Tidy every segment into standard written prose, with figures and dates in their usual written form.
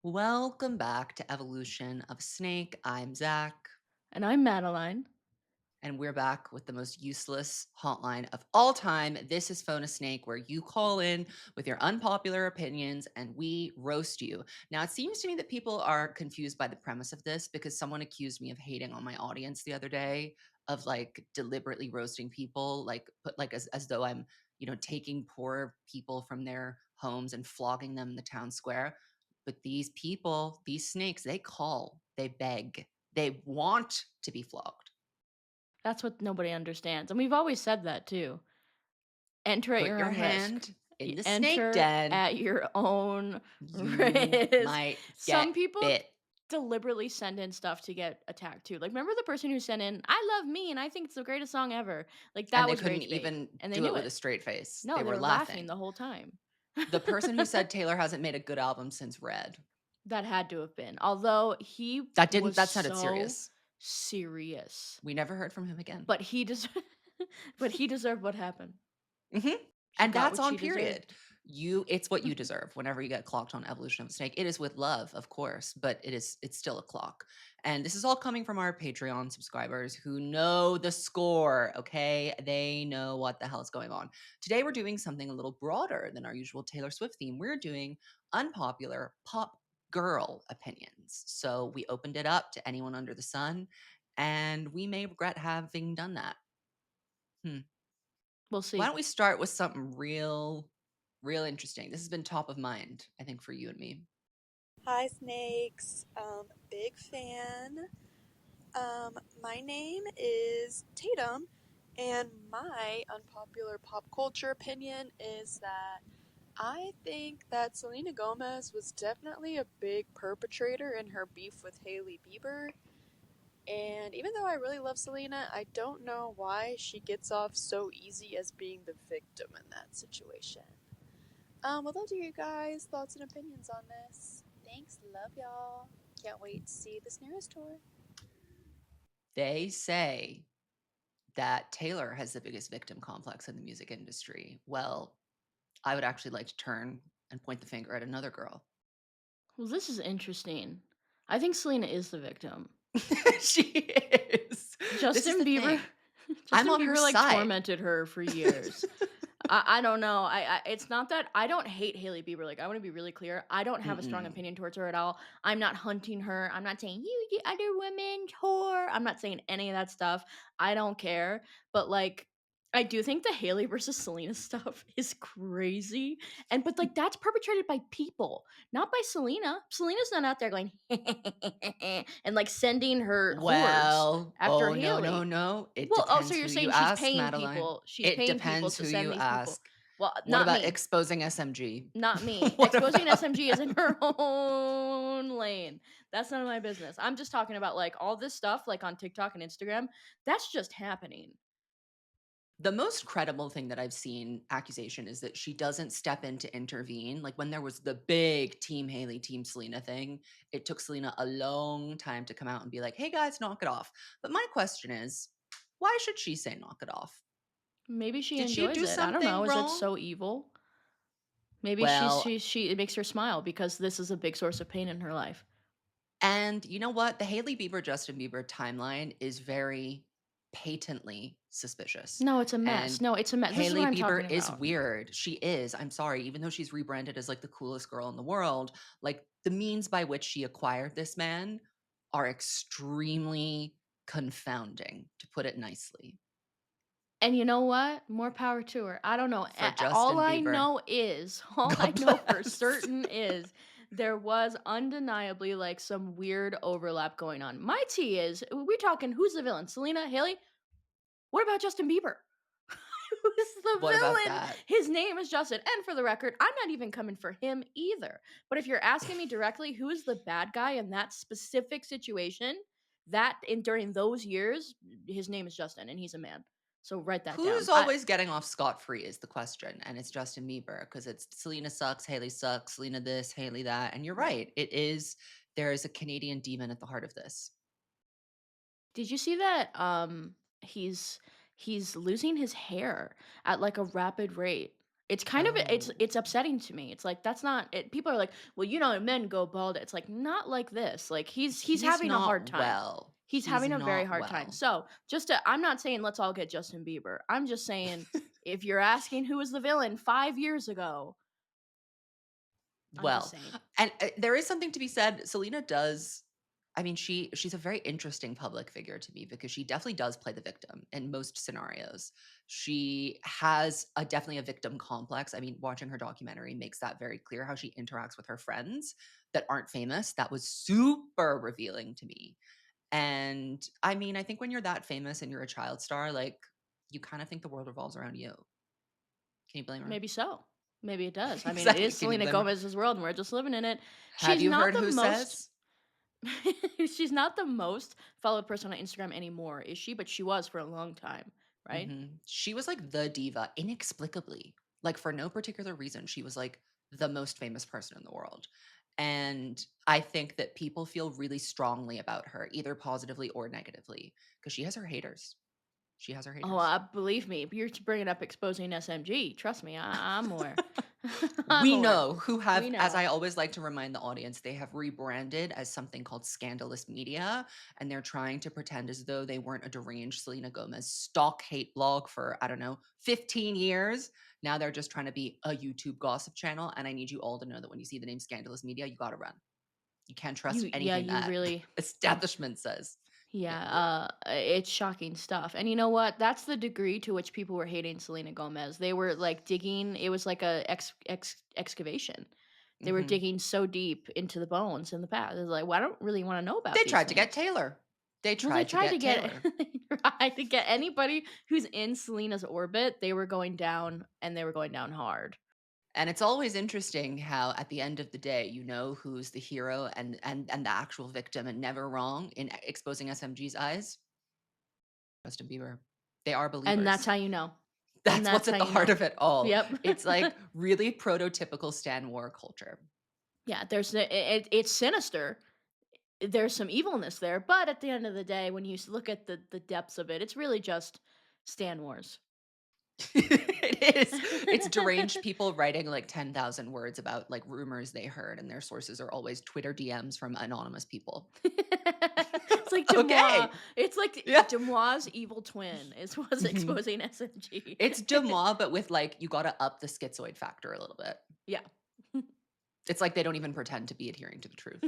Welcome back to Evolution of Snake. I'm Zach, And I'm Madeline. and we're back with the most useless hotline of all time. This is Phone a Snake, where you call in with your unpopular opinions and we roast you. Now, it seems to me that people are confused by the premise of this because someone accused me of hating on my audience the other day, of like deliberately roasting people, like put like as though I'm, taking poor people from their homes and flogging them in the town square. But these people, these snakes, they call, they beg, they want to be flogged. That's what nobody understands. And we've always said that too. Enter at Put your your own risk. hand in the snake Enter den. at your own You risk. might get Some people bit. deliberately send in stuff to get attacked too. Like, remember the person who sent in, I love me and I think it's the greatest song ever? Like, And that they was couldn't rage bait. even And they do it knew with a it. straight face. No, They they were were laughing laughing. the whole time. The person who said Taylor hasn't made a good album since Red. That had to have been. Although he was That sounded so serious. serious. We never heard from him again. But he deserved but he deserved what happened. Hmm. She And got that's what on she period. deserved. It's what you deserve whenever you get clocked on Evolution of a Snake. It is with love, of course, but it's still a clock. And this is all coming from our Patreon subscribers who know the score, okay? They know what the hell is going on. Today we're doing something a little broader than our usual Taylor Swift theme. We're doing unpopular pop girl opinions. So we opened it up to anyone under the sun, and we may regret having done that. Hmm. We'll Why see. don't we start with something real interesting? This has been top of mind, I think, for you and me. Hi, Snakes. Big fan. My name is Tatum, and my unpopular pop culture opinion is that I think that Selena Gomez was definitely a big perpetrator in her beef with Hailey Bieber. And even though I really love Selena, I don't know why she gets off so easy as being the victim in that situation. Would love to hear you guys' thoughts and opinions on this. Thanks, love y'all. Can't wait to see this nearest tour. They say that Taylor has the biggest victim complex in the music industry. Well, I would actually like to turn and point the finger at another girl. Well, this is interesting. I think Selena is the victim. She is. This is Justin the Bieber thing. I'm Justin on her Bieber like side. tormented her for years. I don't know. It's not that I don't hate Hailey Bieber. Like, I want to be really clear. I don't have a strong Mm-mm. opinion towards her at all. I'm not hunting her. I'm not saying you the other women whore. I'm not saying any of that stuff. I don't care. But like, I do think the Hailey versus Selena stuff is crazy. But like, that's perpetrated by people, not by Selena. Selena's not out there going and like sending her hordes Well, after oh no, no, Hailey. no. It Well, oh, so depends you're who you saying she's ask, paying Madeline. people It depends to who send you these people. ask. Well, What not about me. exposing SMG? Not me. What Exposing about SMG is in that? her own lane. That's none of my business. I'm just talking about like all this stuff like on TikTok and Instagram. That's just happening. The most credible thing that I've seen accusation is that she doesn't step in to intervene. Like when there was the big Team Haley, Team Selena thing, it took Selena a long time to come out and be like, hey guys, knock it off. But my question is, why should she say knock it off? Maybe she Did she enjoys do it. I don't know. something Is it wrong? so evil? Maybe Well, it makes her smile because this is a big source of pain in her life. and you know what? The Haley Bieber, Justin Bieber timeline is very patently suspicious. No, it's a mess. And No, it's a mess. This is what Haley I'm Bieber talking is about. weird. She is. I'm sorry. Even though she's rebranded as like the coolest girl in the world, like the means by which she acquired this man are extremely confounding, to put it nicely, And you know what? More power to her. I don't know. for All Justin I Bieber. know is, all I God know for bless. certain is there was undeniably like some weird overlap going on. My tea is we're talking who's the villain? Selena, Haley? What about Justin Bieber? Who's the What about villain? that? His name is Justin. And for the record, I'm not even coming for him either. But if you're asking me directly who is the bad guy in that specific situation, that in during those years, his name is Justin and he's a man. So write that down. Who's always getting off scot free is the question, and it's Justin Bieber because it's Selena sucks, Haley sucks, Selena this, Haley that, and you're Right. right. It is there is a Canadian demon at the heart of this. Did you see that he's losing his hair at like a rapid rate? It's kind of Oh, it's upsetting to me. It's like, that's not it. People are like, "Well, men go bald." It's like, not like this. Like, he's he's having a hard not time. well. He's He's having a very not hard time. well. So, I'm not saying let's all get Justin Bieber. I'm just saying, if you're asking who was the villain 5 years ago, I'm just Well, saying. and, there is something to be said. Selena does I mean, she's a very interesting public figure to me because she definitely does play the victim in most scenarios. She has definitely a victim complex. I mean, watching her documentary makes that very clear how she interacts with her friends that aren't famous. That was super revealing to me. And I mean, I think when you're that famous and you're a child star, like, you kind of think the world revolves around you. Can you blame her? Maybe so. Maybe it does. I mean, it Exactly. is Can you Selena blame her? Gomez's world, and we're just living in it. Have She's you not heard the who most says? she's not the most followed person on Instagram anymore, is she? But she was for a long time, right? She was like the diva inexplicably. Like for no particular reason, she was like the most famous person in the world. And I think that people feel really strongly about her, either positively or negatively, because she has her haters. She has her Oh, haters. believe me, you're bringing up exposing SMG. Trust me, I'm aware. I'm We aware. know who We have, as know. I always like to remind the audience, they have rebranded as something called scandalous media, and they're trying to pretend as though they weren't a deranged Selena Gomez stock hate blog for, I don't know, 15 years. Now they're just trying to be a YouTube gossip channel. And I need you all to know that when you see the name scandalous media, you got to run. You can't trust anything You that really. establishment says. Yeah. Yeah, it's shocking stuff. And you know what? That's the degree to which people were hating Selena Gomez. They were like digging. It was like a excavation. They were Hmm. digging so deep into the bones in the past. It's like, well, I don't really want to know about They these tried to get things. Taylor. They Well, they tried to tried to get get Taylor. they tried to get anybody who's in Selena's orbit. They were going down, and they were going down hard. And it's always interesting how at the end of the day, you know who's the hero and the actual victim and never wrong in exposing SMG's eyes. Justin Bieber. They are And that's believers. how you know. And That's that's what's how at the you heart know. of it all. Yep. It's like really prototypical Stan War culture. Yeah, it's sinister. There's some evilness there, but at the end of the day, when you look at the depths of it, it's really just Stan Wars. It is. It's deranged people writing like 10,000 words about like rumors they heard, and their sources are always Twitter DMs from anonymous people. It's like Demois. Okay. It's like Yeah. Demois' evil twin is what's Mhm. exposing SMG. It's Demois, but with like, you got to up the schizoid factor a little bit. Yeah. It's like they don't even pretend to be adhering to the truth.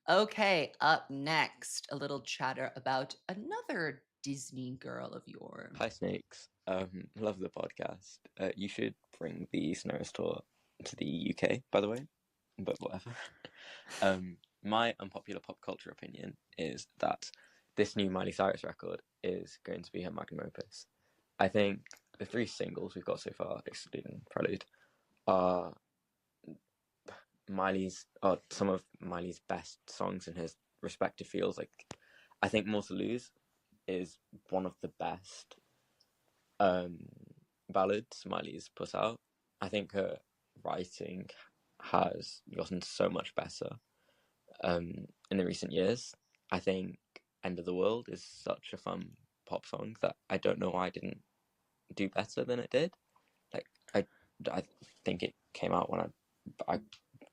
Okay, up next, a little chatter about another Disney girl of yours. Hi, Snakes. Love the podcast. You should bring the Snows tour to the UK, by the way, but whatever. My unpopular pop culture opinion is that this new Miley Cyrus record is going to be her magnum opus. I think the 3 singles we've got so far, excluding Prelude, are some of Miley's best songs in his respective fields. Like, I think More to Lose is one of the best ballads Miley's put out. I think her writing has gotten so much better in the recent years. I think End of the World is such a fun pop song that I don't know why it didn't do better than it did. Like, I think it came out when I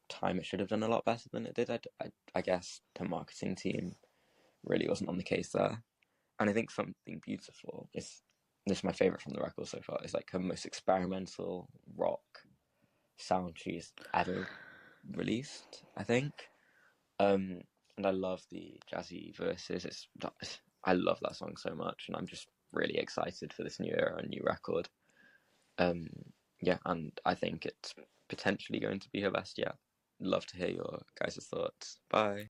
time it should have done a lot better than it did. I guess the marketing team really wasn't on the case there. And I think Something Beautiful is this is my favorite from the record so far. It's like her most experimental rock sound she's ever released, I think. And I love the jazzy verses. I love that song so much, and I'm just really excited for this new era and new record. Yeah, and I think it's potentially going to be her best yet. Love to hear your guys' thoughts. Bye.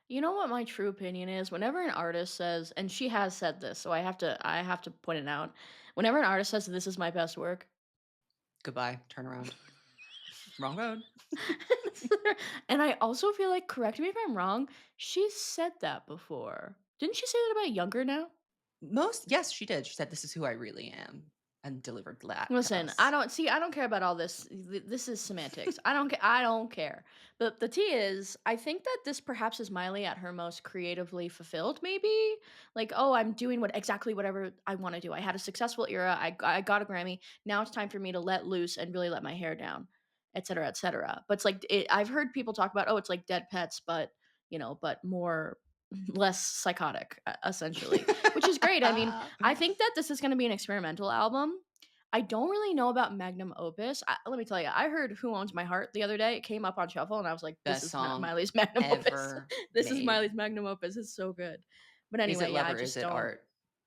You know what my true opinion is? Whenever an artist says, and she has said this, so I have to point it out. Whenever an artist says this is my best work, Goodbye. Turn around. Wrong road. and I also feel like, correct me if I'm wrong, she's said that before. Didn't she say that about Younger Now? Yes, she did. She said, "This is who I really am." and delivered that to Listen, us. I don't care about all this. This is semantics. I don't care. But the tea is, I think that this perhaps is Miley at her most creatively fulfilled, maybe. Like, oh, I'm doing exactly whatever I want to do. I had a successful era. I got a Grammy. Now it's time for me to let loose and really let my hair down, et cetera, et cetera. But it's like I've heard people talk about, oh, it's like Dead Pets, but but more less psychotic, essentially, which is great. I mean, I think that this is going to be an experimental album. I don't really know about magnum opus. Let me tell you, I heard "Who Owns My Heart" the other day. It came up on shuffle, and I was like, "This Best is song Miley's magnum opus. ever This is made. Miley's magnum opus. It's so good." But Is it anyway, yeah, love I or is just it don't. art?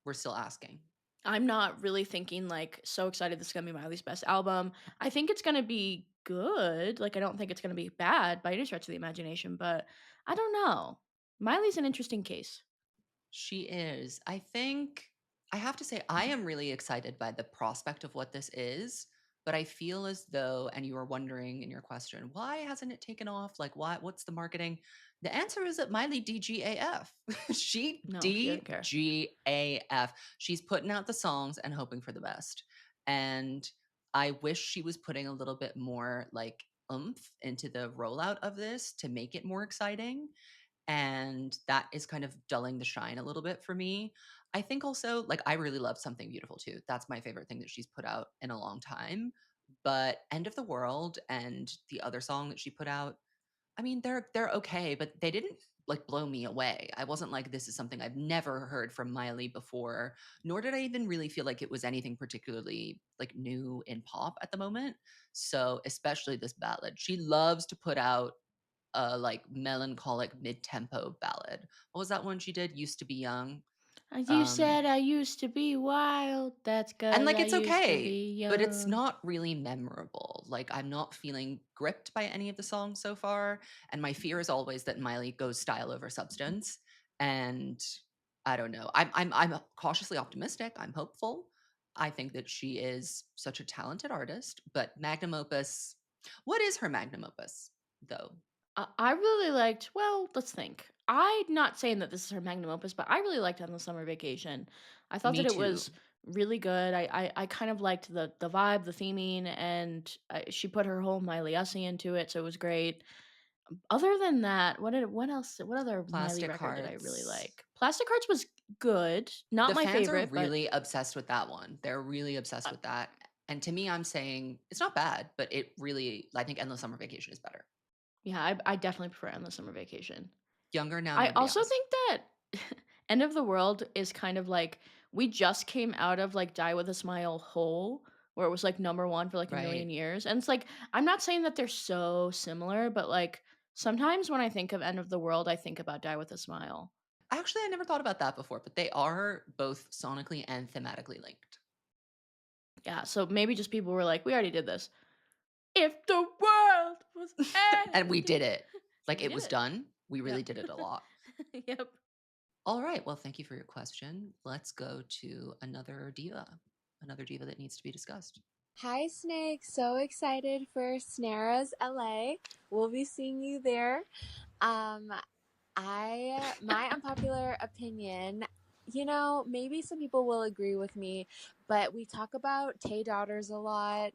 We're still asking. I'm not really thinking like so excited this is gonna be Miley's best album. I think it's gonna be good. Like I don't think it's gonna be bad by any stretch of the imagination, but I don't know. Miley's an interesting case. She is. I think I have to say I am really excited by the prospect of what this is, but I feel as though, and you were wondering in your question, why hasn't it taken off? Like, what's the marketing? The answer is that Miley DGAF. She No, she doesn't care. DGAF. She's putting out the songs and hoping for the best. And I wish she was putting a little bit more like oomph into the rollout of this to make it more exciting, and that is kind of dulling the shine a little bit for me. I think also, like, I really love Something Beautiful too. That's my favorite thing that she's put out in a long time. But End of the World and the other song that she put out, I mean, they're okay, but they didn't like blow me away. I wasn't like, this is something I've never heard from Miley before, nor did I even really feel like it was anything particularly like new in pop at the moment. So especially this ballad. She loves to put out a like melancholic mid-tempo ballad. What was that one she did? Used to Be Young. You Um, said I used to be wild. That's and 'cause like I it's used to okay, be but it's young. not really memorable. Like I'm not feeling gripped by any of the songs so far, and my fear is always that Miley goes style over substance. And I don't know. I'm cautiously optimistic. I'm hopeful. I think that she is such a talented artist, but magnum opus. What is her magnum opus, though? I really liked. Well, let's think. I'm not saying that this is her magnum opus, but I really liked On the Summer Vacation. I thought Me that it too. was really good. I kind of liked the vibe, the theming, and she put her whole Miley Ussie into it, so it was great. Other than that, what other Miley Plastic record did I really Hearts. like? Plastic Hearts was good. Not The my fans are favorite, but really obsessed with that one. They're really obsessed uh, with that. And to me, I'm saying it's not bad, but it really, I think Endless Summer Vacation is better. yeah, I definitely prefer Endless Summer Vacation. Younger now, I nobody also asked. think that End of the World is kind of like we just came out of like Die with a Smile hole where it was like number 1 for like a million Right. years. And it's like I'm not saying that they're so similar, but like sometimes when I think of End of the World, I think about Die with a Smile. Actually, I never thought about that before, but they are both sonically and thematically linked. Yeah, so maybe just people were like, we already did this. If the world was And we ending. did it. Like We it did was it. done. We really Yep. did it a lot. Yep. All right. Well, thank you for your question. Let's go to another diva that needs to be discussed. Hi, Snake. So excited for Snara's LA. We'll be seeing you there. Um, my unpopular opinion, maybe some people will agree with me, but we talk about Tay daughters a lot.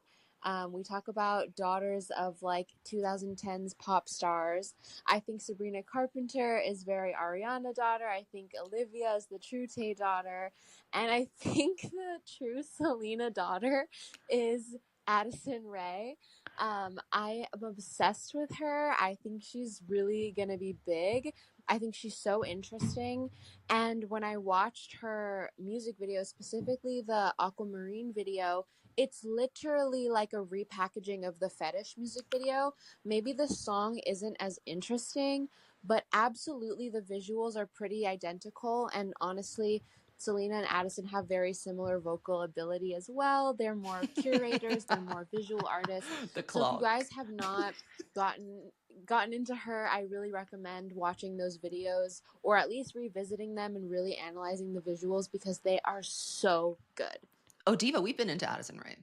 We talk about daughters of like 2010s pop stars. I think Sabrina Carpenter is very Ariana daughter. I think Olivia is the true Tay daughter. And I think the true Selena daughter is Addison Rae. I am obsessed with her. I think she's really going to be big. I think she's so interesting. And when I watched her music video, specifically the Aquamarine video, it's literally like a repackaging of the Fetish music video. Maybe the song isn't as interesting, but absolutely the visuals are pretty identical. And honestly, Selena and Addison have very similar vocal ability as well. They're more curators, they're more visual artists. The So if you clock. guys have not gotten into her, I really recommend watching those videos or at least revisiting them and really analyzing the visuals because they are so good. Oh, Diva, we've been into Addison Rae.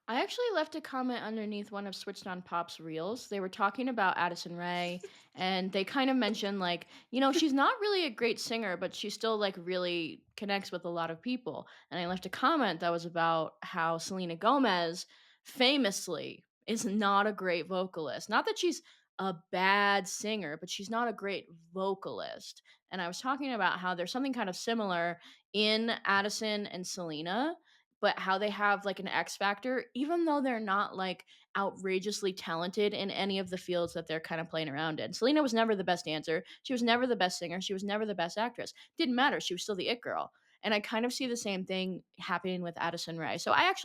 I actually left a comment underneath one of Switched on Pop's reels. They were talking about Addison Rae, and they kind of mentioned like, she's not really a great singer, but she still like really connects with a lot of people. And I left a comment that was about how Selena Gomez famously is not a great vocalist. Not that she's a bad singer, but she's not a great vocalist. And I was talking about how there's something kind of similar in Addison and Selena, but how they have like an X factor, even though they're not like outrageously talented in any of the fields that they're kind of playing around in. Selena was never the best dancer. She was never the best singer. She was never the best actress. Didn't matter. She was still the it girl. And I kind of see the same thing happening with Addison Rae. So I've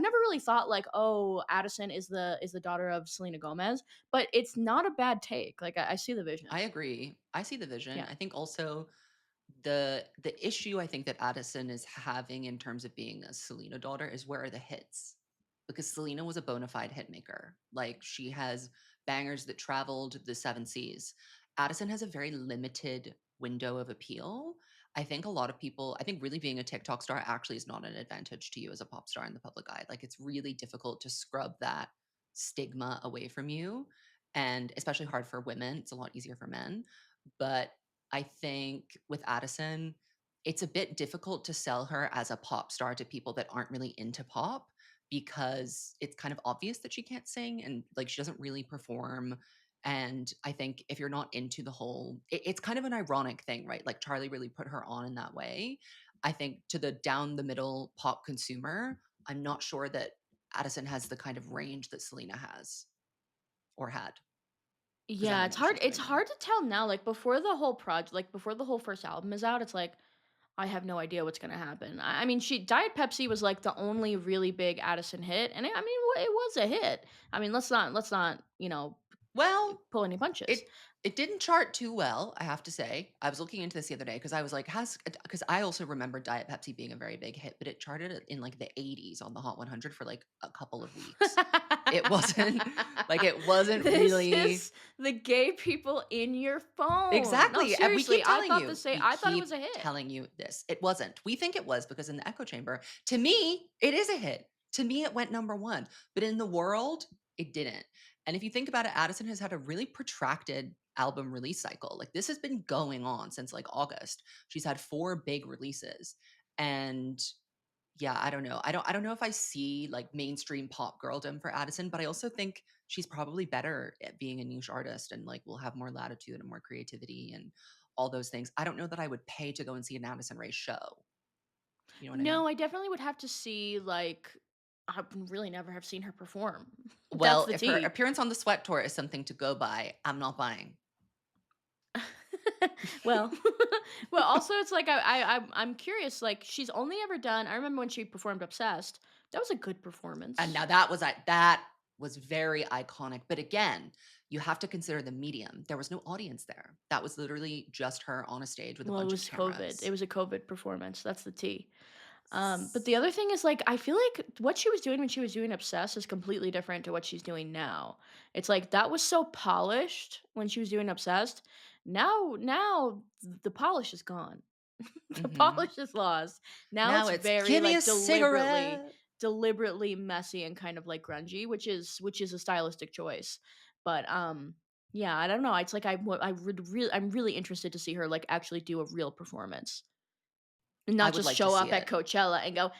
never really thought like, oh, Addison is the daughter of Selena Gomez, but it's not a bad take. Like I see the vision. I agree. I see the vision. Yeah. I think also the issue I think that Addison is having in terms of being a Selena daughter is where are the hits? Because Selena was a bona fide hit maker. Like she has bangers that traveled the seven seas. Addison has a very limited window of appeal. I think a lot of people, I think really being a TikTok star actually is not an advantage to you as a pop star in the public eye. Like it's really difficult to scrub that stigma away from you. And especially hard for women. It's a lot easier for men. But I think with Addison, it's a bit difficult to sell her as a pop star to people that aren't really into pop because it's kind of obvious that she can't sing and like she doesn't really perform. And I think if you're not into the whole, it's kind of an ironic thing, right? Like Charlie really put her on in that way. I think to the down the middle pop consumer, I'm not sure that Addison has the kind of range that Selena has or had. Because I Yeah, don't it's know what hard. she's It's doing now. hard to tell now. Like before the whole project, like before the whole first album is out, it's like I have no idea what's gonna happen. I mean, she Diet Pepsi was like the only really big Addison hit, and it was a hit. I mean, let's not Well, pull any punches. it didn't chart too well, I have to say. I was looking into this the other day because I was like, has because I also remember Diet Pepsi being a very big hit, but it charted in like the 80s on the Hot 100 for like a couple of weeks. It wasn't like it wasn't This really is the gay people in your phone. No, exactly. And we keep seriously, telling you, we I thought it was keep a hit. telling you this. It wasn't. We think it was because in the echo chamber, to me, it is a hit. To me, it went number one, but in the world, it didn't. And if you think about it, Addison has had a really protracted album release cycle. Like this has been going on since like August. She's had 4 big releases. And yeah, I don't know. I don't know if I see like mainstream pop girldom for Addison, but I also think she's probably better at being a niche artist and like will have more latitude and more creativity and all those things. I don't know that I would pay to go and see an Addison Rae show. You know what I mean? No, I definitely would have to see like I would really never have seen her perform. That's Well, the if her tea. appearance on the Sweat Tour is something to go by, I'm not buying. Well, well. Also, it's like I'm curious. Like she's only ever done. I remember when she performed "Obsessed." That was a good And performance. now that was very iconic. But again, you have to consider the medium. There was no audience there. That was literally just her on a stage with a Well, it bunch of was COVID. It cameras. was a COVID performance. That's the tea. But the other thing is like I feel like what she was doing when she was doing "Obsessed" is completely different to what she's doing now. It's like that was so polished when she was doing "Obsessed." Now the polish is gone. The Mhm. polish is lost. Now Now it's it's very give me a like cigarette. deliberately messy and kind of like grungy, which is a stylistic choice. But yeah, I don't know. It's like I'm really interested to see her like actually do a real performance. And I not would just like to show see up at it. Coachella and go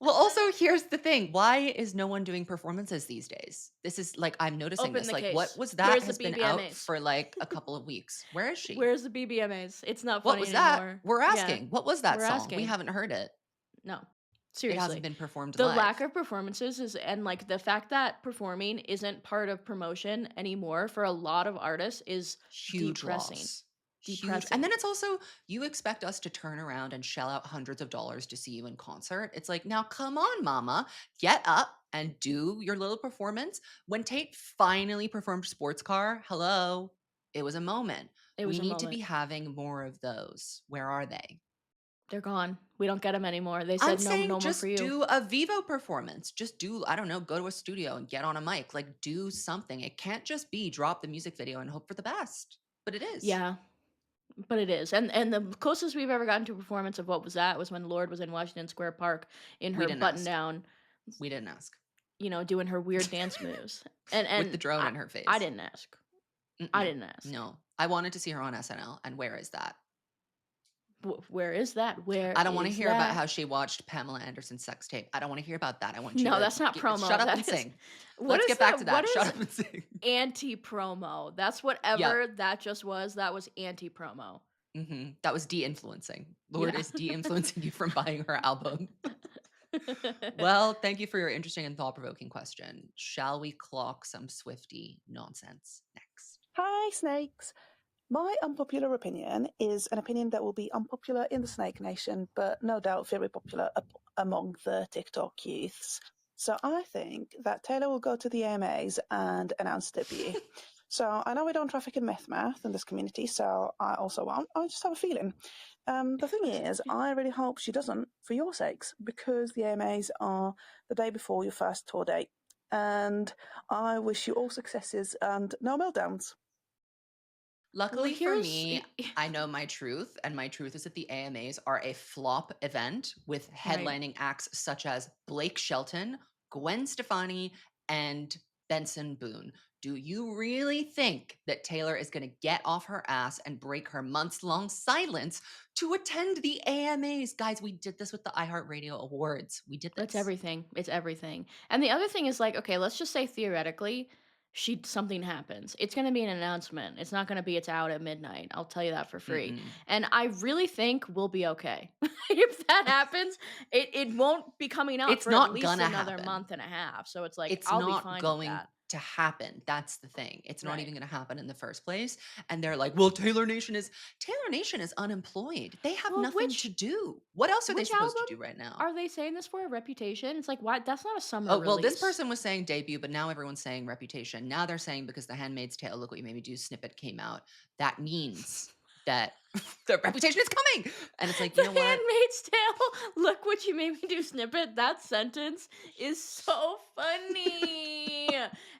Well, also, here's the thing. Why is no one doing performances these days? This is like I'm noticing open this. the Like what case. was that Where's the has been out BBMAs? for like a couple of weeks. Where is she? Where's the BBMAs? It's not What funny was that? anymore. We're Yeah, asking. What was that we're song? We asking. haven't heard it. No. It hasn't Seriously. been performed The lack live. of performances is and like the fact that performing isn't part of promotion anymore for a lot of artists is Huge depressing. loss. Huge. And Depressing. then it's also, you expect us to turn around and shell out hundreds of dollars to see you in concert. It's like, now come on, mama, get up and do your little performance. When Tate finally performed Sports Car, hello, it was a moment. It was We a need to moment. be having more of those. Where are they? They're gone. We don't get them anymore. They I'm said no, saying no more for just you. do a Vivo performance. Just do, I don't know, go to a studio and get on a mic. Like, do something. It can't just be drop the music video and hope for the best. But it is. Yeah. But it is, and the closest we've ever gotten to a performance of what was that was when Lorde was in Washington Square Park in We her didn't button ask. down, We didn't ask. doing her weird dance moves, and With the and drone I in her I face. didn't ask. I Mm-mm. didn't ask. No. I wanted to see her on SNL, and where is that? Where is that? Where I don't wanna is hear about that? how she watched Pamela Anderson's sex tape. I don't wanna hear about that. I want you No, to that's not shut promo. up and That is sing. what Let's is get back that? to What that. Shut is up and sing. anti-promo? That's Yep. whatever that just was. That was anti-promo. That was de-influencing. Lord Yeah. is de-influencing you from buying her album. Well, thank you for your interesting and thought-provoking question. Shall we clock some Swiftie nonsense next? Hi, snakes. My unpopular opinion is an opinion that will be unpopular in the Snake Nation, but no doubt very popular among the TikTok youths. So I think that Taylor will go to the AMAs and announce debut. So I know we don't traffic in math in this community, so I also won't. I just have a feeling. The thing is, I really hope she doesn't, for your sakes, because the AMAs are the day before your first tour date. And I wish you all successes and no meltdowns. Luckily for here's me, I know my truth, and my truth is that the AMAs are a flop event with Right. headlining acts such as Blake Shelton, Gwen Stefani, and Benson Boone. Do you really think that Taylor is going to get off her ass and break her months-long silence to attend the AMAs? Guys, we did this with the iHeartRadio Awards. We did It's this. everything. It's everything. And the other thing is like, okay, let's just say theoretically, something happens. It's gonna be an announcement. It's not gonna be it's out at midnight. I'll tell you that for free. Mm-mm. And I really think we'll be okay. If that happens, it won't be coming out It's for at not least gonna another happen. month and a half. So it's like It's I'll be not fine with going that. to happen. That's the thing. It's not Right. even going to happen in the first place. And they're like, well, Taylor Nation is unemployed. They have Well, nothing to do. What else are they which supposed to album do right now? are they saying this for? A Reputation? It's like, why? That's not a summer Oh, well, this release. person was saying debut, but now everyone's saying Reputation. Now they're saying because The Handmaid's Tale, Look What You Made Me Do snippet came out, that means that the Reputation is coming. And it's like, you know The what? Handmaid's Tale, Look What You Made Me Do snippet, that sentence is so funny.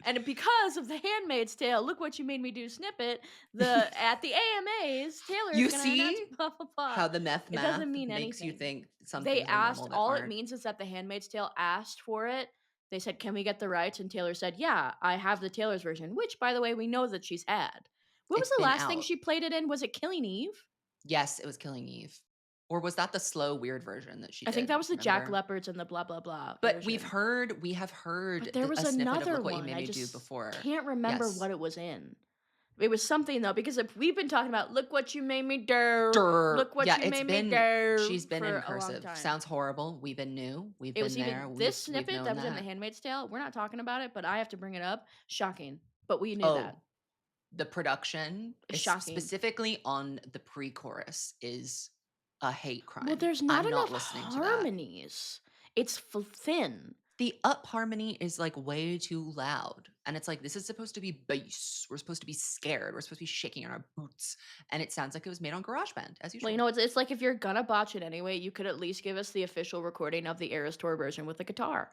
And because of The Handmaid's Tale, Look What You Made Me Do snippet, at the AMAs, Taylor You is going to announce see blah, blah, blah. how the math It doesn't mean makes you anything. think some They things are asked, normal that all it aren't. means is that The Handmaid's Tale asked for it. They said, can we get the rights? And Taylor said, yeah, I have the Taylor's version, which, by the way, we know that she's had. What was It's the been last thing out. she played it in? Was it Killing Eve? Yes, it was Killing Eve. Or was that the slow, weird version that she I did? think that was the Jack Remember? Leopards and the blah blah blah. But version. we have heard But there was a snippet of another Look What You one. Made I Me Do just before. can't remember Yes. what it was in. It was something though, because if we've been talking about "Look What You Made Me Do," Durr. "Look What Yeah, You it's Made Me been Do" she's been for in a long cursive. time. Sounds horrible. We've been new. We've It been was even there. this We've snippet known that was in The Handmaid's Tale. We're not talking about it, but I have to bring it up. Shocking, but we knew that. The production is Shocking. specifically on the pre-chorus is a hate crime. Well, there's not I'm enough not listening to that. harmonies. It's thin. The up harmony is like way too loud. And it's like, this is supposed to be bass. We're supposed to be scared. We're supposed to be shaking in our boots. And it sounds like it was made on GarageBand, as usual. Well, you know, it's like if you're gonna botch it anyway, you could at least give us the official recording of the Eras Tour version with the guitar.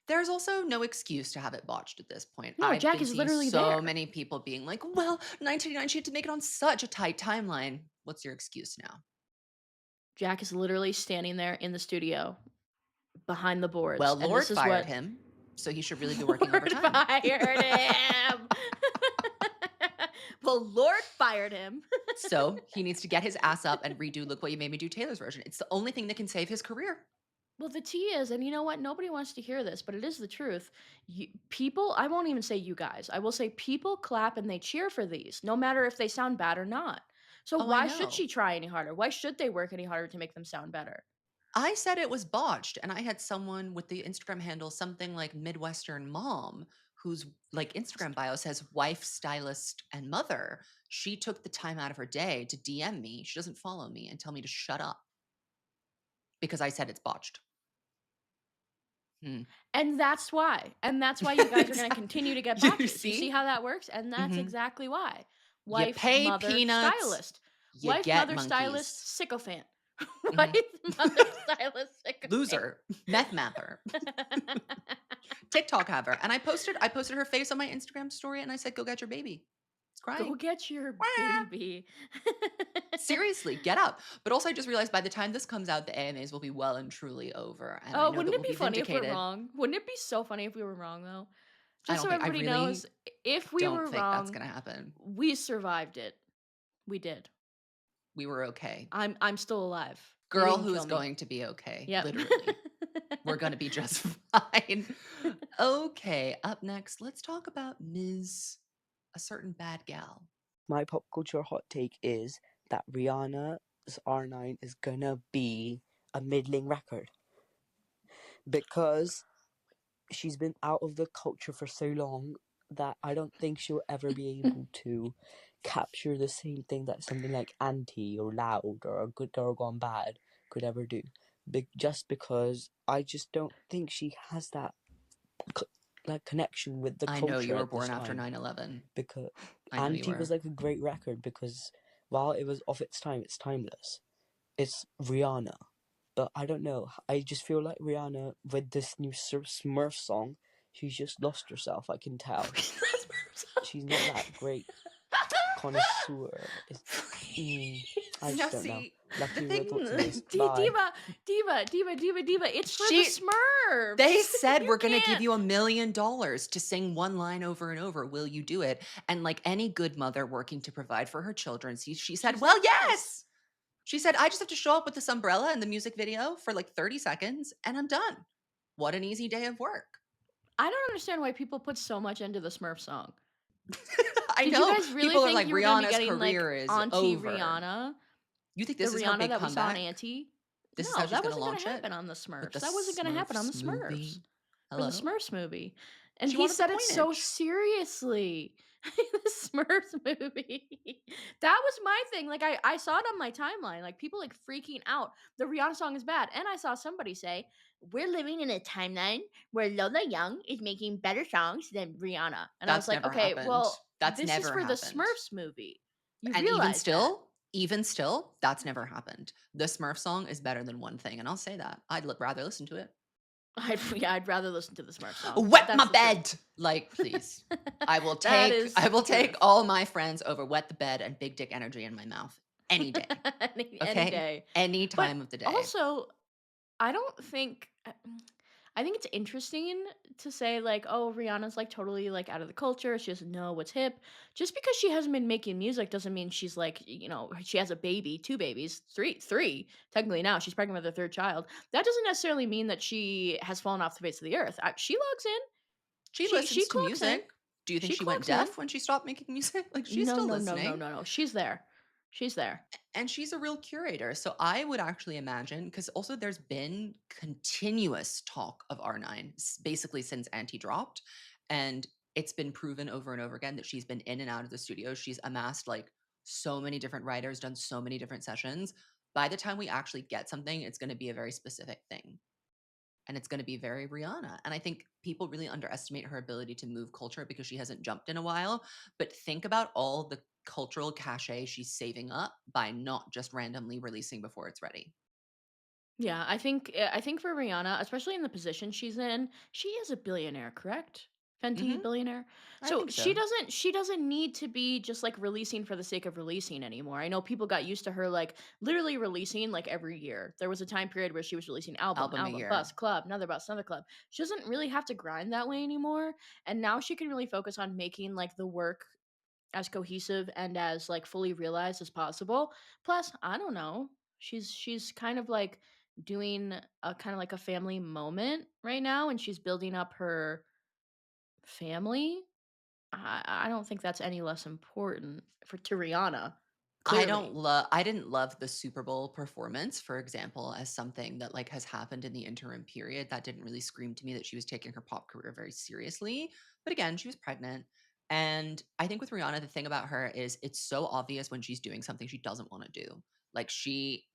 There's also no excuse to have it botched at this point. No, I've Jack been is seeing literally so there. many people being like, well, 1989, she had to make it on such a tight timeline. What's your excuse now? Jack is literally standing there in the studio behind the boards. Well, and Lord this is fired what him, so he should really be working Lord overtime. fired him. Well, Lord fired him. So he needs to get his ass up and redo Look What You Made Me Do Taylor's version. It's the only thing that can save his career. Well, the tea is, and you know what? Nobody wants to hear this, but it is the truth. People, I won't even say you guys, I will say people clap and they cheer for these, no matter if they sound bad or not. So Oh, I why know. should she try any harder? Why should they work any harder to make them sound better? I said it was botched, and I had someone with the Instagram handle something like Midwestern Mom, whose like Instagram bio says wife, stylist, and mother. She took the time out of her day to DM me. She doesn't follow me and tell me to shut up because I said it's botched. And that's why. And that's why you guys are going to continue to get You botches. You see? see how that works? And that's Mhm. exactly why. You Wife, pay mother, peanuts, stylist. you Wife, get mother, monkeys. stylist, sycophant. Wife, mother, stylist, sycophant. Loser, meth mather, TikTok haver. And I posted her face on my Instagram story and I said, go get your baby. It's crying. Go get your Wah! baby. Seriously, get up. But also, I just realized by the time this comes out, the AMAs will be well and truly over. And I Oh, know that wouldn't it we'll be be funny if we're vindicated. wrong? Wouldn't it be so funny if we were wrong, though? I Just don't so think, I everybody really knows, if we don't were think that's wrong, going to happen. we survived it. We did. We were okay. I'm still alive. They Girl didn't who kill is me. going to be okay. Yep. Literally. We're going to be just fine. Okay, up next, let's talk about Ms. A certain bad gal. My pop culture hot take is that Rihanna's R9 is gonna be a middling record because she's been out of the culture for so long that I don't think she'll ever be able to capture the same thing that something like Anti or Loud or A Good Girl Gone Bad could ever do. Just because I just don't think she has that connection with the I know you culture were at this born after time. 9/11. Because I know you Anti were. was like a great record because while it was of its time, it's timeless. It's Rihanna. But I don't know. I just feel like Rihanna, with this new Smurf song, she's just lost herself. I can tell. She's not that great connoisseur. I just don't know. See, Lucky the your thing, thoughts on this. Diva, Bye. diva. It's for the Smurfs. They said, You we're going to give can't. you $1 million to sing one line over and over. Will you do it? And like any good mother working to provide for her children, she said, well, yes. She said, I just have to show up with this umbrella and the music video for like 30 seconds and I'm done. What an easy day of work. I don't understand why people put so much into the Smurf song. I Did know. you guys really People are think like, you were gonna be Rihanna's getting like career is Auntie over. Rihanna? You think The this is her Rihanna big that we saw in comeback? Auntie? This is No, how she's that going to wasn't gonna launch it? happen on the With Smurfs. the That wasn't gonna happen on the Smurfs Smurfs. movie? For Hello? the Smurfs movie. And She he wanted the said it so coinage. seriously. The Smurfs movie. That was my thing. Like I saw it on my timeline. Like people like freaking out. The Rihanna song is bad. And I saw somebody say, we're living in a timeline where Lola Young is making better songs than Rihanna. And I was That's like, never okay, happened. well, That's this is never for the happened. Smurfs movie. You And realize even still, that's never happened. The Smurf song is better than one thing, and I'll say that. I'd rather listen to it. I'd rather listen to the Smurf song. Wet That's my the truth. bed. Like, please. I will take all my friends over wet the bed and big dick energy in my mouth any day. Any Okay? day. Any time of the day. Also, I don't think I think it's interesting to say like, oh, Rihanna's like totally like out of the culture. She doesn't know what's hip. Just because she hasn't been making music doesn't mean she's like, she has a baby, two babies, three. Technically now she's pregnant with her third child. That doesn't necessarily mean that she has fallen off the face of the earth. She logs in. She listens to clocks in. music. Do you think she went clocks in. deaf when she stopped making music? Like, she's No, still no, listening. no. She's there. She's there. And she's a real curator. So I would actually imagine, because also there's been continuous talk of R9 basically since Anti dropped. And it's been proven over and over again that she's been in and out of the studio. She's amassed like so many different writers, done so many different sessions. By the time we actually get something, it's going to be a very specific thing. And it's going to be very Rihanna. And I think people really underestimate her ability to move culture because she hasn't jumped in a while. But think about all the cultural cachet she's saving up by not just randomly releasing before it's ready. Yeah, I think for Rihanna, especially in the position she's in, she is a billionaire, correct? Fenty billionaire. So think she so. doesn't need to be just like releasing for the sake of releasing anymore. I know people got used to her like literally releasing like every year. There was a time period where she was releasing album, Album a year. bus, club, another bus, another club. She doesn't really have to grind that way anymore. And now she can really focus on making like the work as cohesive and as like fully realized as possible. Plus, I don't know. She's kind of like doing a kind of like a family moment right now, and she's building up her family. I don't think that's any less important to Rihanna. Clearly. I didn't love the Super Bowl performance, for example, as something that like has happened in the interim period. That didn't really scream to me that she was taking her pop career very seriously. But again, she was pregnant. And I think with Rihanna, the thing about her is it's so obvious when she's doing something she doesn't want to do. Like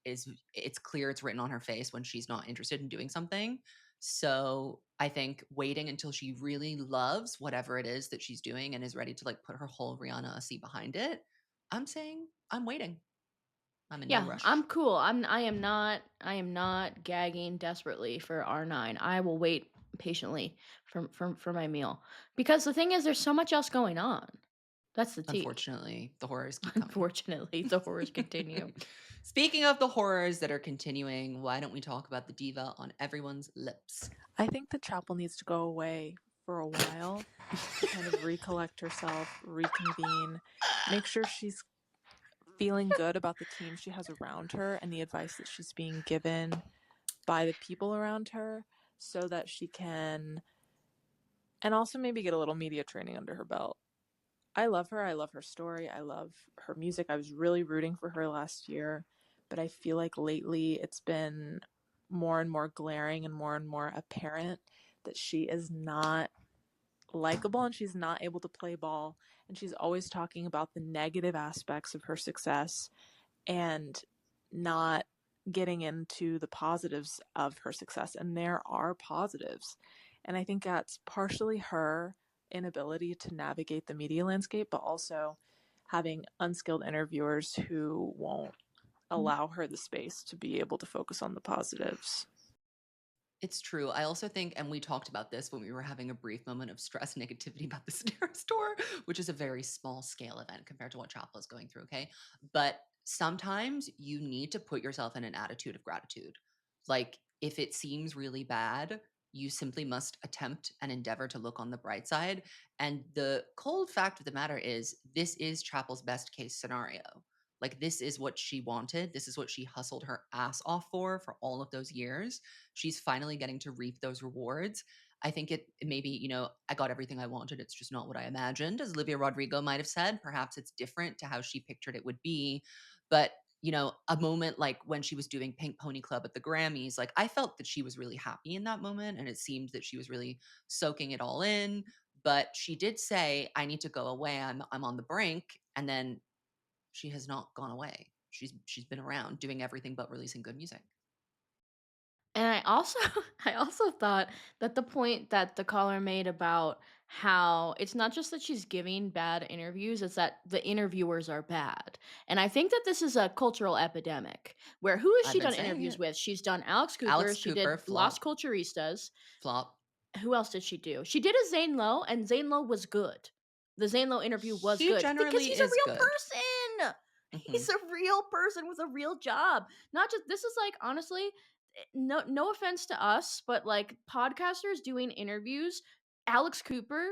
it's clear, it's written on her face when she's not interested in doing something. So I think waiting until she really loves whatever it is that she's doing and is ready to like put her whole Rihanna behind it. I'm saying I'm waiting. I'm in no rush. I'm cool. I am not gagging desperately for R9. I will wait patiently for my meal. Because the thing is there's so much else going on. That's the tea. Unfortunately, the horrors keep coming. Unfortunately, the horrors continue. Speaking of the horrors that are continuing, why don't we talk about the diva on everyone's lips? I think that Chappell needs to go away for a while to kind of recollect herself, reconvene, make sure she's feeling good about the team she has around her and the advice that she's being given by the people around her, so that she can, and also maybe get a little media training under her belt. I love her. I love her story. I love her music. I was really rooting for her last year, but I feel like lately it's been more and more glaring and more apparent that she is not likable and she's not able to play ball. And she's always talking about the negative aspects of her success and not getting into the positives of her success. And there are positives. And I think that's partially her inability to navigate the media landscape, but also having unskilled interviewers who won't allow her the space to be able to focus on the positives. It's true. I also think, and we talked about this when we were having a brief moment of stress negativity about the Snare store, which is a very small scale event compared to what Chappell is going through, okay? But sometimes you need to put yourself in an attitude of gratitude. Like, if it seems really bad, you simply must attempt and endeavor to look on the bright side. And the cold fact of the matter is, this is Chappell's best case scenario. Like, this is what she wanted. This is what she hustled her ass off for all of those years. She's finally getting to reap those rewards. I think it maybe, I got everything I wanted. It's just not what I imagined, as Olivia Rodrigo might have said. Perhaps it's different to how she pictured it would be. But, a moment like when she was doing Pink Pony Club at the Grammys, like I felt that she was really happy in that moment. And it seemed that she was really soaking it all in. But she did say, I need to go away. I'm on the brink. And then she has not gone away. She's been around doing everything but releasing good music. And I also I also thought that the point that the caller made about how it's not just that she's giving bad interviews, it's that the interviewers are bad. And I think that this is a cultural epidemic where who has I've she been done saying interviews it. with? She's done Alex Cooper, Alex she Cooper, did Las flop, Culturistas. flop. Who else did she do? She did a Zane Lowe, and Zane Lowe was good. The Zane Lowe interview was He good because generally he's a is real good. person. Mhm. He's a real person with a real job. Not just this is like honestly, no offense to us, but like podcasters doing interviews, Alex Cooper,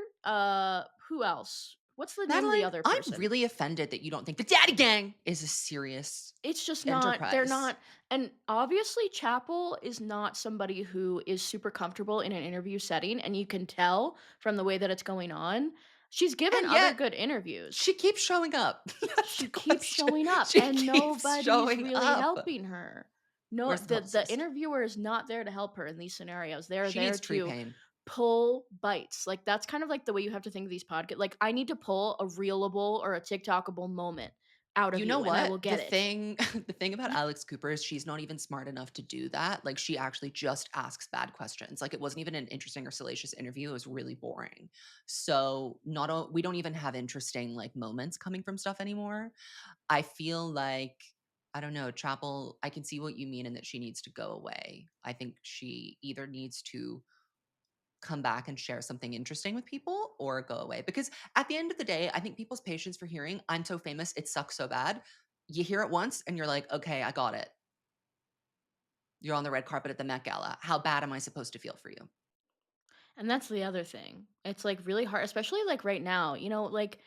who else? What's the name of the Madeline, other I'm person? really offended that you don't think the Daddy Gang is a serious It's just enterprise. not, they're not, and obviously Chappell is not somebody who is super comfortable in an interview setting, and you can tell from the way that it's going on. She's given And other yet, good interviews. she keeps showing up. That's She the keeps question. showing up, She and keeps nobody's showing really up. helping her. No, Where's the the publicist? interviewer is not there to help her in these scenarios. They're She there needs tree to pain. pull bites. Like that's kind of like the way you have to think of these podcasts. Like I need to pull a reelable or a TikTokable moment out of You you, know and I will what? get The it. thing the thing about Alex Cooper is she's not even smart enough to do that. Like she actually just asks bad questions. Like it wasn't even an interesting or salacious interview. It was really boring. So we don't even have interesting like moments coming from stuff anymore. I feel like I don't know, Chappell, I can see what you mean in that she needs to go away. I think she either needs to come back and share something interesting with people or go away. Because at the end of the day, I think people's patience for hearing, I'm so famous, it sucks so bad. You hear it once and you're like, okay, I got it. You're on the red carpet at the Met Gala. How bad am I supposed to feel for you? And that's the other thing. It's like really hard, especially like right now. Like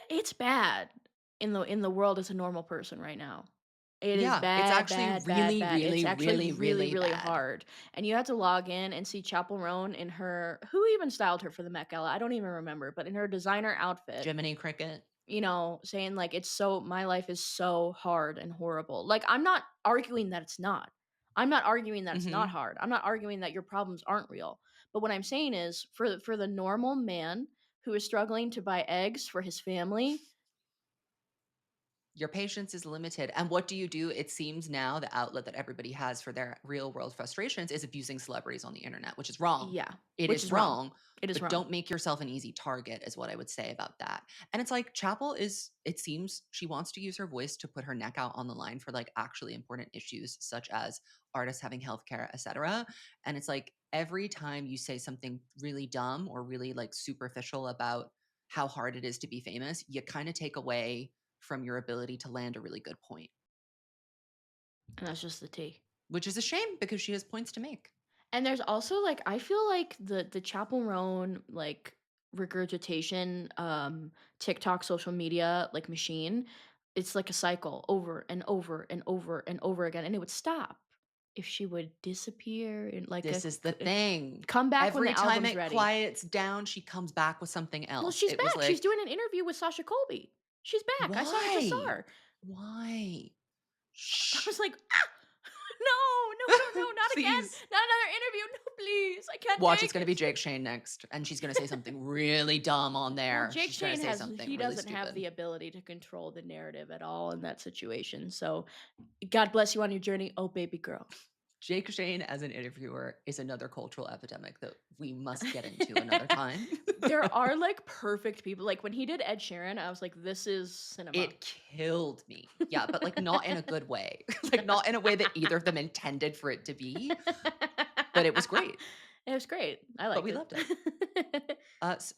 it's bad in the world as a normal person right now. It is Yeah, it's bad, actually bad, bad, really, bad. It's really, actually really, really, really really bad. hard. And you have to log in and see Chappell Roan in her who even styled her for the Met Gala. I don't even remember, but in her designer outfit, Jiminy Cricket. saying like my life is so hard and horrible. Like I'm not arguing that it's not. I'm not arguing that it's not hard. I'm not arguing that your problems aren't real. But what I'm saying is for the normal man who is struggling to buy eggs for his family, Your patience is limited. And what do? It seems now the outlet that everybody has for their real world frustrations is abusing celebrities on the internet, which is wrong. yeah, It which is is wrong. wrong. It is But wrong. don't make yourself an easy target, is what I would say about that. And it's like Chappell it seems she wants to use her voice to put her neck out on the line for like actually important issues, such as artists having healthcare, etc. And it's like every time you say something really dumb or really like superficial about how hard it is to be famous, you kind of take away from your ability to land a really good point, And that's just the tea. which is a shame because she has points to make. And there's also like I feel like the Chappell Roan like regurgitation TikTok social media like machine, it's like a cycle over and over and over and over again, and it would stop if she would disappear and like This is the thing. come back when Every the time album's it ready. quiets down, she comes back with something else. Well, she's It was back. She's like, doing an interview with Sasha Colby. She's back. I saw it. I just saw why? her. Why? I Shh. was like, ah! No, not again. Please. Not another interview. No, please. I can't Watch, take it's going to be it. Jake Shane next, and she's going to say something really dumb on there. Well, Jake She's gonna Shane say has something he really doesn't have stupid. the ability to control the narrative at all in that situation. So God bless you on your journey. Oh baby girl. Jake Shane as an interviewer is another cultural epidemic that we must get into another time. There are like perfect people. Like when he did Ed Sheeran, I was like, this is cinema. It killed me. Yeah, but like not in a good way. Like not in a way that either of them intended for it to be. But it was great. It was great. I liked But we it. loved it.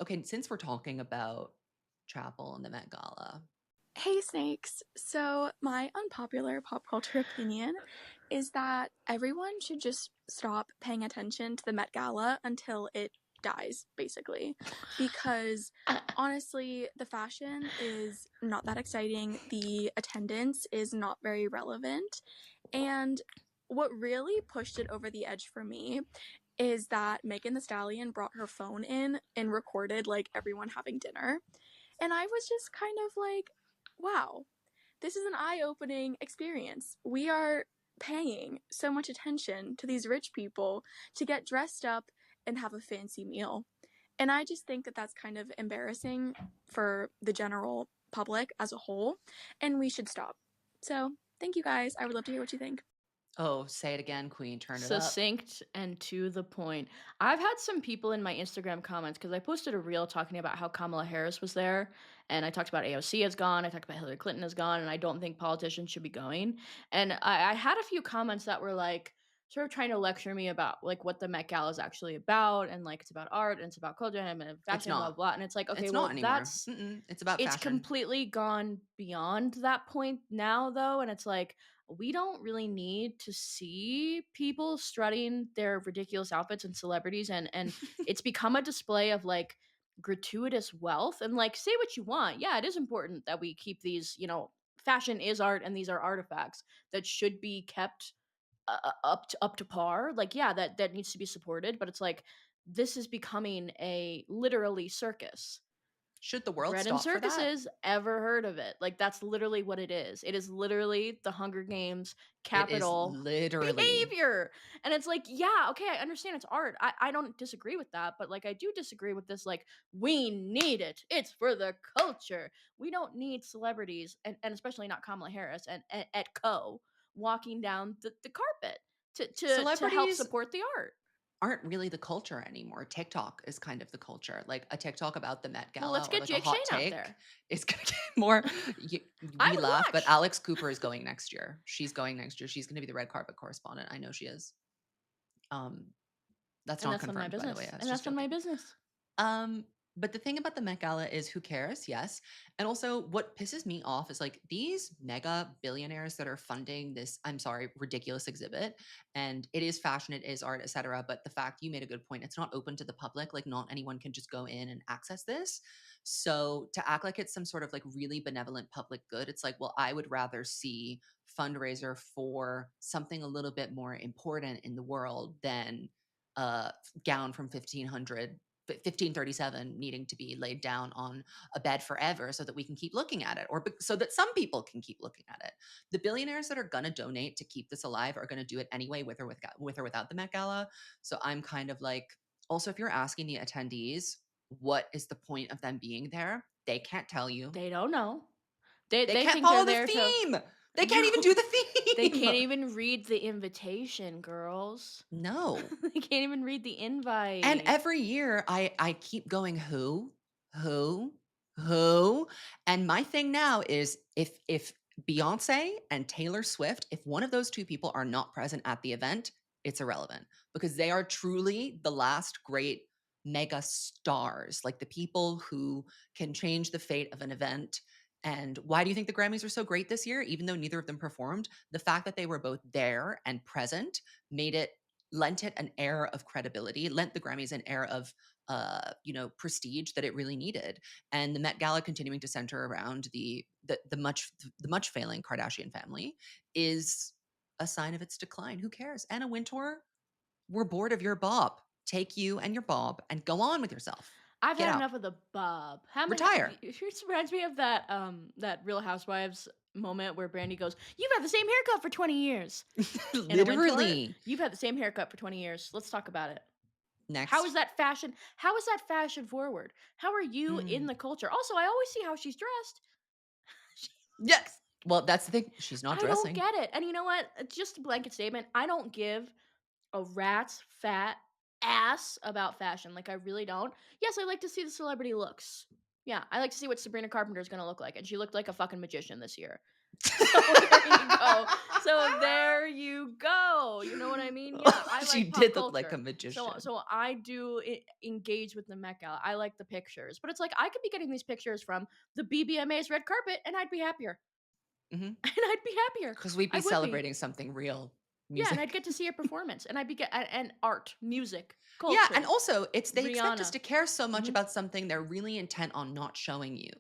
Okay, since we're talking about Chappell and the Met Gala, Hey snakes! So, my unpopular pop culture opinion is that everyone should just stop paying attention to the Met Gala until it dies, basically. Because honestly, the fashion is not that exciting, the attendance is not very relevant, and what really pushed it over the edge for me is that Megan Thee Stallion brought her phone in and recorded like everyone having dinner. And I was just kind of like, wow, this is an eye-opening experience. We are paying so much attention to these rich people to get dressed up and have a fancy meal. And I just think that that's kind of embarrassing for the general public as a whole, and we should stop. So, thank you guys. I would love to hear what you think. oh, say it again, Queen, turn it up. Succinct and to the point. I've had some people in my Instagram comments because I posted a reel talking about how Kamala Harris was there, and I talked about AOC has gone, I talked about Hillary Clinton has gone, and I don't think politicians should be going. And I had a few comments that were like sort of trying to lecture me about like what the Met Gala is actually about, and like it's about art and it's about culture and fashion, blah not. blah. And it's like, okay, It's well not anymore. that's It's about it's fashion. completely gone beyond that point now though, and it's like we don't really need to see people strutting their ridiculous outfits and celebrities and it's become a display of like gratuitous wealth. And like, say what you want, yeah, it is important that we keep these, fashion is art and these are artifacts that should be kept up to par. Like, yeah, that needs to be supported, but it's like this is becoming a literally circus. Should the world Bread and stop for that? circuses, ever heard of it? Like that's literally what it is. It is literally the Hunger Games capital literally behavior. And it's like, yeah, okay, I understand it's art. I don't disagree with that, but like I do disagree with this, like, we need it. It's for the culture. We don't need celebrities, and especially not Kamala Harris and at Co walking down the carpet to help Celebrities support the art. aren't really the culture anymore. TikTok is kind of the culture. Like a TikTok about the Met Gala Well, let's or get like Jake a hot Shane out take there. is gonna get more. I We would laugh, but watch. Alex Cooper is going next year. She's going next year. She's going to be the red carpet correspondent. I know she is. That's And not that's none of my confirmed, by the business. way. I was And just that's none of my joking. business. But the thing about the Met Gala is who cares? Yes. And also what pisses me off is like these mega billionaires that are funding this, I'm sorry, ridiculous exhibit. And it is fashion, it is art, etc. But the fact you made a good point, it's not open to the public. Like not anyone can just go in and access this. So to act like it's some sort of like really benevolent public good, it's like, well, I would rather see fundraiser for something a little bit more important in the world than a gown from 1537 needing to be laid down on a bed forever so that we can keep looking at it, or so that some people can keep looking at it. The billionaires that are going to donate to keep this alive are going to do it anyway, with or without the Met Gala. So I'm kind of like, also, if you're asking the attendees what is the point of them being there, they can't tell you. They don't know. They can't think follow they're the there theme. They can't even do the theme. They can't even read the invitation, girls. No. They can't even read the invite. And every year I keep going, who? And my thing now is if Beyonce and Taylor Swift, if one of those two people are not present at the event, it's irrelevant because they are truly the last great mega stars, like the people who can change the fate of an event. And why do you think the Grammys were so great this year? Even though neither of them performed, the fact that they were both there and present lent it an air of credibility, lent the Grammys an air of prestige that it really needed. And the Met Gala continuing to center around the much failing Kardashian family is a sign of its decline. Who cares? Anna Wintour, we're bored of your bob. Take you and your bob and go on with yourself. I've Get had out. enough of the bob. How many? Retire. It reminds me of that Real Housewives moment where Brandy goes, "You've had the same haircut for 20 years." Anna Wintour, Literally. you've had the same haircut for 20 years. Let's talk about it. Next. How is that fashion? How is that fashion forward? How are you in the culture? Also, I always see how she's dressed. Yes. Well, that's the thing. She's not I dressing. don't get it. And you know what? Just a blanket statement. I don't give a rat's fat ass about fashion. Like, I really don't. Yes, I like to see the celebrity looks. Yeah, I like to see what Sabrina Carpenter is going to look like. And she looked like a fucking magician this year. So there you go. So there you go. You know what I mean? Yeah, I like She pop did culture. look like a magician. So I do engage with the Met Gala. I like the pictures. But it's like, I could be getting these pictures from the BBMA's red carpet and I'd be happier. Mm-hmm. And I'd be happier. Because we'd be celebrating something real. Music. Yeah, and I'd get to see a performance, and I'd be and art, music, culture. Yeah, and also they expect us Rihanna. to care so much about something they're really intent on not showing you.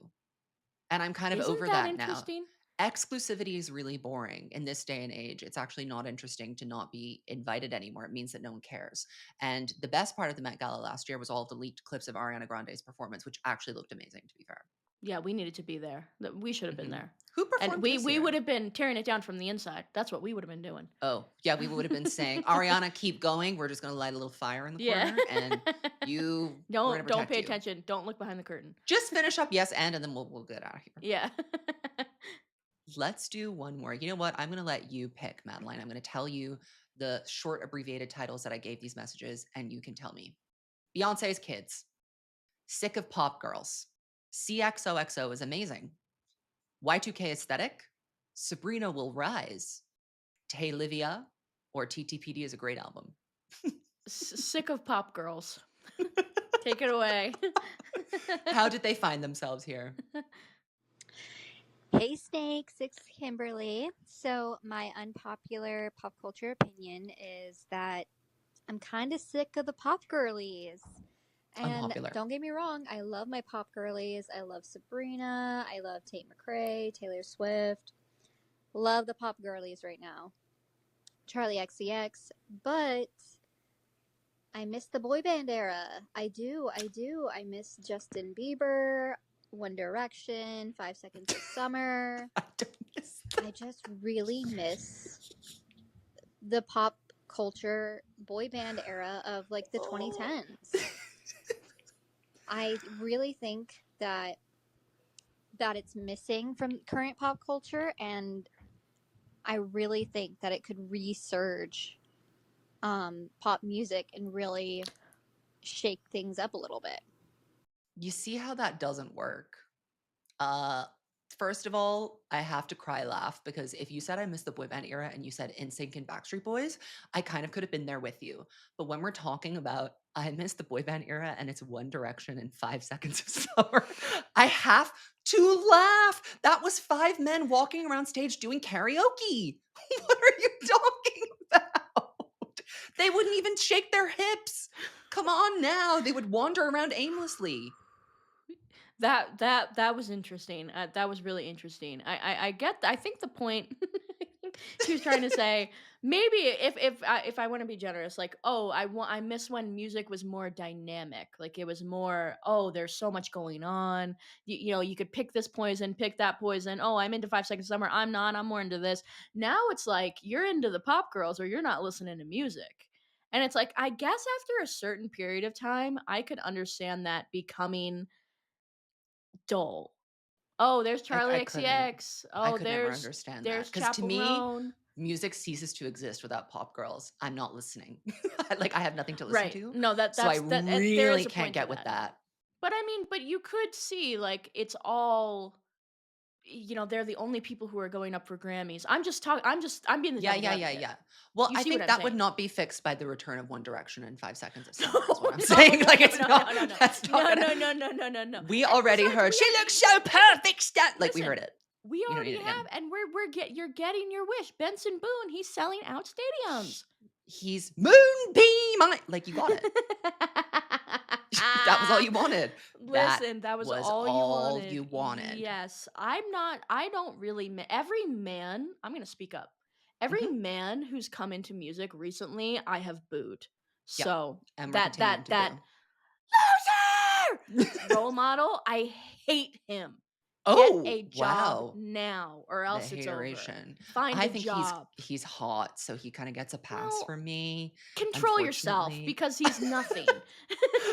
And I'm kind of Isn't over that that interesting? now. Exclusivity is really boring in this day and age. It's actually not interesting to not be invited anymore. It means that no one cares. And the best part of the Met Gala last year was all the leaked clips of Ariana Grande's performance, which actually looked amazing, to be fair. Yeah, we needed to be there. We should have been there. Who performed And this we year? would have been tearing it down from the inside. That's what we would have been doing. Oh, yeah, we would have been saying, Ariana, keep going. We're just going to light a little fire in the corner. And you don't pay attention. Don't look behind the curtain. Just finish up yes and then we'll get out of here. Yeah. Let's do one more. You know what? I'm going to let you pick, Madeline. I'm going to tell you the short abbreviated titles that I gave these messages, and you can tell me. Beyonce's Kids. Sick of Pop Girls. CXOXO is amazing. Y2K Aesthetic. Sabrina Will Rise. Hey Livia, or TTPD is a great album. Sick of Pop Girls. Take it away. How did they find themselves here? Hey Snakes, it's Kimberly. So my unpopular pop culture opinion is that I'm kind of sick of the pop girlies. And Unpopular. Don't get me wrong, I love my pop girlies. I love Sabrina. I love Tate McRae, Taylor Swift. Love the pop girlies right now. Charlie XCX. But I miss the boy band era. I do. I miss Justin Bieber, One Direction, 5 Seconds of Summer. I don't miss that. I just really miss the pop culture boy band era of like the 2010s. I really think that it's missing from current pop culture, and I really think that it could resurge pop music and really shake things up a little bit. You see how that doesn't work? First of all, I have to cry laugh because if you said I miss the boy band era and you said NSYNC and Backstreet Boys, I kind of could have been there with you. But when we're talking about I miss the boy band era and it's One Direction and 5 Seconds of Summer, I have to laugh. That was 5 men walking around stage doing karaoke. What are you talking about? They wouldn't even shake their hips. Come on now. They would wander around aimlessly. That was interesting. That was really interesting. I think the point she was trying to say, maybe if I want to be generous, like, oh, I miss when music was more dynamic. Like it was more, oh, there's so much going on. You know, you could pick this poison, pick that poison. Oh, I'm into 5 Seconds of Summer. I'm not. I'm more into this. Now it's like you're into the pop girls or you're not listening to music. And it's like, I guess after a certain period of time, I could understand that becoming dull. Oh, there's Charlie XCX. I Oh, could never understand that. Because to me, Roan. music ceases to exist without pop girls. I'm not listening. Like I have nothing to listen Right. to. No, So I there really is a can't point get to with that. But I mean, but you could see like it's all they're the only people who are going up for Grammys. I'm being the Yeah, devil's yeah, yeah, advocate. yeah. Well, You I see what think I'm that would saying? not be fixed by the return of One Direction and 5 Seconds of No, Summer is what I'm no, saying. no, Like, no, it's no, not, no, no, that's no, not no, gonna, no, no, no, no, no. we And already besides, heard, she looks so perfect, like we listen, heard it. we You don't already need it again. have, and you're getting your wish. Benson Boone, he's selling out stadiums. He's Moonbeam, like, you got it. That was all you wanted. Listen, that was all you wanted. wanted. Yes, I don't really. Every man, I'm gonna speak up. Every Mhm. man who's come into music recently, I have booed. Yep. So And we're that continuing that to loser boo. role model, I hate him. Get Oh, a job wow. now, or The else it's over. haration. Find I a think job. he's hot, so he kind of gets a pass Well, for me. control yourself Unfortunately. because he's nothing.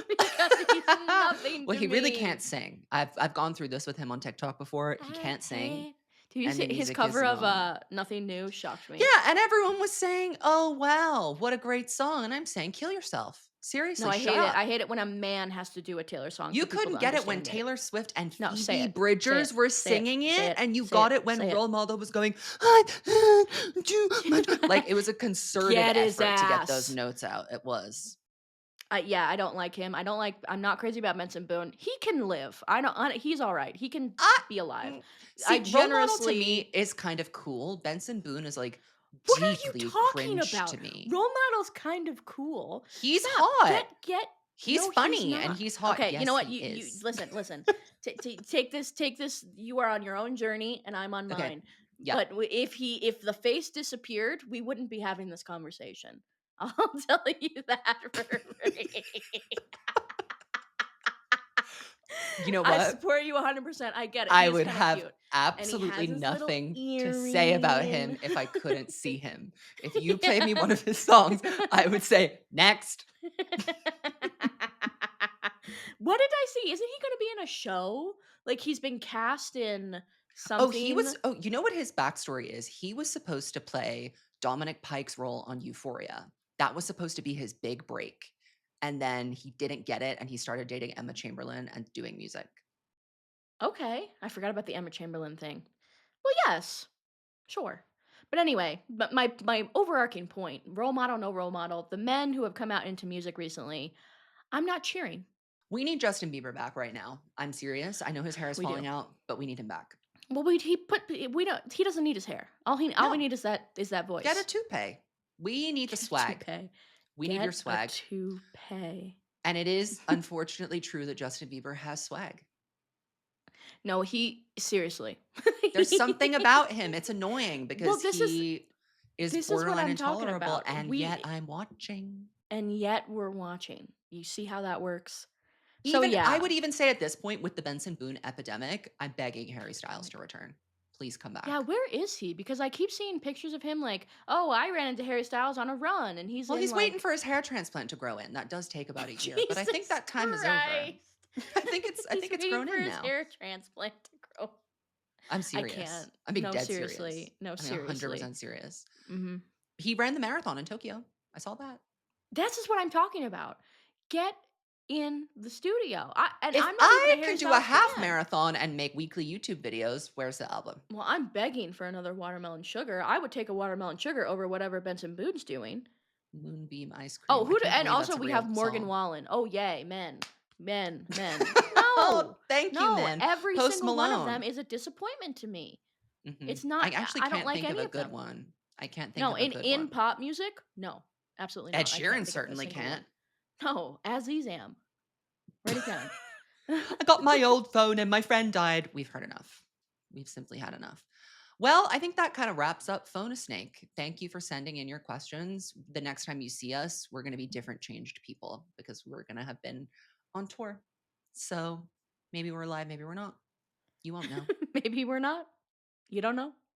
Because he's nothing Well, to he really me. can't sing. I've gone through this with him on TikTok before. He can't sing. Did you And the see his music cover is of not. Nothing New? Shocked me. Yeah, and everyone was saying, "Oh wow, what a great song!" And I'm saying, "Kill yourself, seriously, No, I shut hate it. up." I hate it when a man has to do a Taylor song You for people couldn't to get it when understand it. Taylor Swift and No, say Phoebe it. Bridgers Say it. were Say it. singing Say it, it. and you Say got it. it when Say it. Role Model was going, "I too much." Like, it was a concerted Get his effort to get those ass. notes out. It was. Yeah, I don't like him. I'm not crazy about Benson Boone. He can live. He's all right. He can I be alive. See, I Role Model to me generously. is kind of cool. Benson Boone is like What are you deeply talking cringe about? to me. Role model's kind of cool. He's Stop. hot. Get. He's No, funny he's and not. he's hot. Okay, Yes, you know what? he You is. listen. Take this. You are on your own journey, and I'm on Okay. mine. Yeah. But if the face disappeared, we wouldn't be having this conversation. I'll tell you that for free. You know I what? support you 100%. I get it. I He is would kinda have cute. absolutely his little nothing to say about him earring. if I couldn't see him. If you played me one of his songs, I would say, next. What did I see? Isn't he gonna be in a show? Like, he's been cast in something. You know what his backstory is? He was supposed to play Dominic Pike's role on Euphoria. That was supposed to be his big break. And then he didn't get it, and he started dating Emma Chamberlain and doing music. Okay, I forgot about the Emma Chamberlain thing. Well, yes, sure. But anyway, but my overarching point, role model, no role model, the men who have come out into music recently, I'm not cheering. We need Justin Bieber back right now. I'm serious. I know his hair is We do. falling out, but we need him back. Well, he doesn't need his hair. All we No. need is that voice. Get a toupee. We need the swag. Toupee. We need your swag. A toupee. And it is unfortunately true that Justin Bieber has swag. No, seriously. There's something about him. It's annoying because this he this is is what borderline I'm talking intolerable, about. and yet I'm watching. And yet we're watching. You see how that works? So yeah. I would even say at this point, with the Benson Boone epidemic, I'm begging Harry Styles to return. Please come back. Yeah, where is he? Because I keep seeing pictures of him like, oh, I ran into Harry Styles on a run, and he's waiting for his hair transplant to grow in. That does take about a year, but I think that time is over. I think it's grown in now. His hair transplant to grow. I'm serious. I can't. I'm being no, dead seriously. serious. No, I'm seriously. 100% serious. Mm-hmm. He ran the marathon in Tokyo. I saw that. That's just what I'm talking about. Get in the studio. I'm not I even a Harry could do Styles a half fan. marathon and make weekly YouTube videos, where's the album? Well, I'm begging for another watermelon sugar. I would take a watermelon sugar over whatever Benson Boone's doing. Moonbeam ice cream. Oh, and also we have Morgan Wallen. Oh, yay, men. Oh, thank you, men. Every Post single Malone. one of them is a disappointment to me. Mm-hmm. It's not. I actually don't can't like think any of a them. good one. I can't think of a good one. in pop music, no, absolutely not. Ed Sheeran certainly can't. No, Azizam. Ready down. I got my old phone and my friend died. We've heard enough. We've simply had enough. Well, I think that kind of wraps up Phone a Snake. Thank you for sending in your questions. The next time you see us, we're going to be different changed people because we're going to have been on tour. So maybe we're live, maybe we're not. You won't know. Maybe we're not. You don't know.